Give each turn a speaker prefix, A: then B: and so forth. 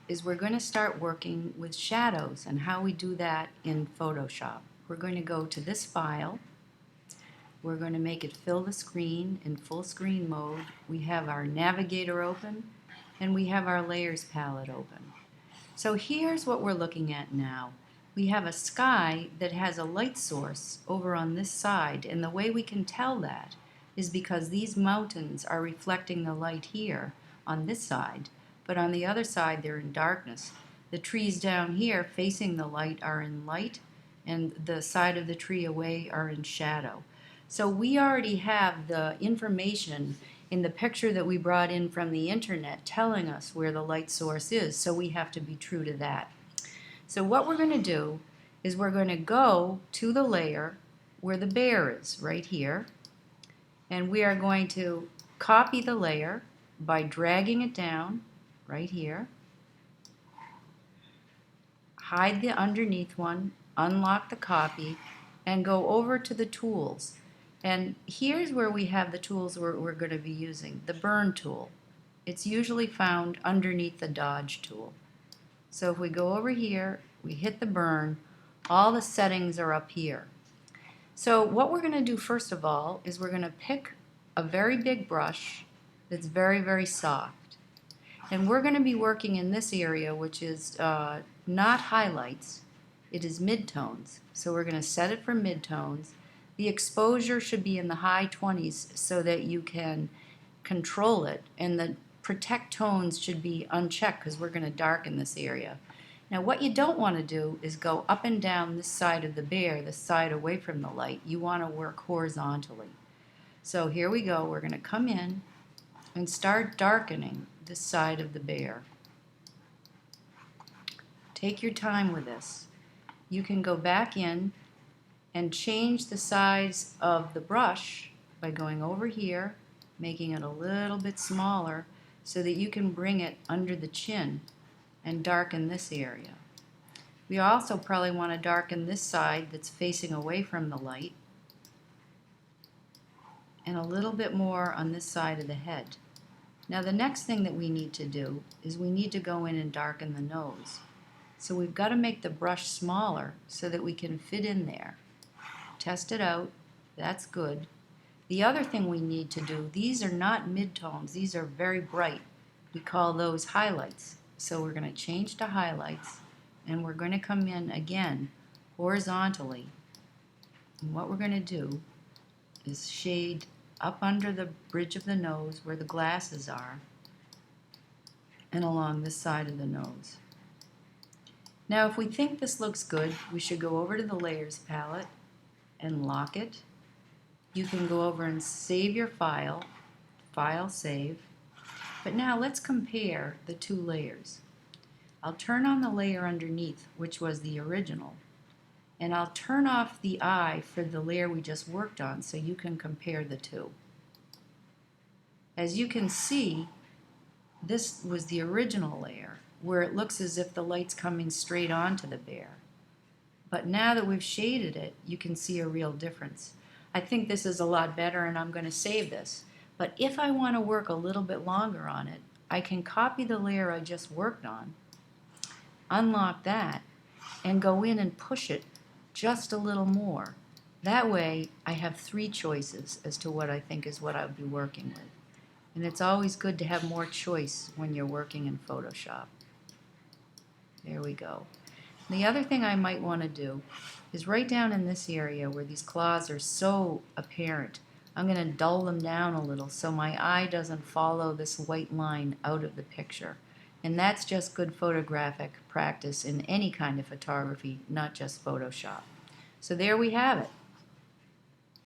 A: is we're going to start working with shadows and how we do that in Photoshop. We're going to go to this file. We're going to make it fill the screen in full screen mode. We have our navigator open and we have our layers palette open. So here's what we're looking at now. We have a sky that has a light source over on this side, and the way we can tell that is because these mountains are reflecting the light here on this side, but on the other side they're in darkness. The trees down here facing the light are in light, and the side of the tree away are in shadow. So we already have the information in the picture that we brought in from the internet telling us where the light source is, so we have to be true to that. So what we're going to do is we're going to go to the layer where the bear is, right here, and we are going to copy the layer by dragging it down right here, hide the underneath one, unlock the copy, and go over to the tools. And here's where we have the tools we're going to be using. The burn tool. It's usually found underneath the dodge tool. So if we go over here, we hit the burn, all the settings are up here. So what we're going to do first of all is we're going to pick a very big brush that's very, very soft. And we're going to be working in this area, which is not highlights, it is midtones. So we're going to set it for midtones. The exposure should be in the high 20s so that you can control it, and the protect tones should be unchecked because we're going to darken this area. Now what you don't want to do is go up and down this side of the bear, this side away from the light. You want to work horizontally. So here we go. We're going to come in and start darkening this side of the bear. Take your time with this. You can go back in and change the size of the brush by going over here, making it a little bit smaller so that you can bring it under the chin and darken this area. We also probably want to darken this side that's facing away from the light, and a little bit more on this side of the head. Now the next thing that we need to do is we need to go in and darken the nose. So we've got to make the brush smaller so that we can fit in there. Test it out. That's good. The other thing we need to do, these are not midtones, these are very bright. We call those highlights. So we're going to change to highlights, and we're going to come in again horizontally. And what we're going to do is shade up under the bridge of the nose where the glasses are and along this side of the nose. Now if we think this looks good, we should go over to the layers palette and lock it. You can go over and save your file, file save. But now let's compare the two layers. I'll turn on the layer underneath, which was the original, and I'll turn off the eye for the layer we just worked on so you can compare the two. As you can see, this was the original layer where it looks as if the light's coming straight onto the bear. But now that we've shaded it, you can see a real difference. I think this is a lot better, and I'm going to save this. But if I want to work a little bit longer on it, I can copy the layer I just worked on, unlock that, and go in and push it just a little more. That way I have three choices as to what I think is what I'll be working with. And it's always good to have more choice when you're working in Photoshop. There we go. The other thing I might want to do is right down in this area where these claws are so apparent, I'm going to dull them down a little so my eye doesn't follow this white line out of the picture. And that's just good photographic practice in any kind of photography, not just Photoshop. So there we have it.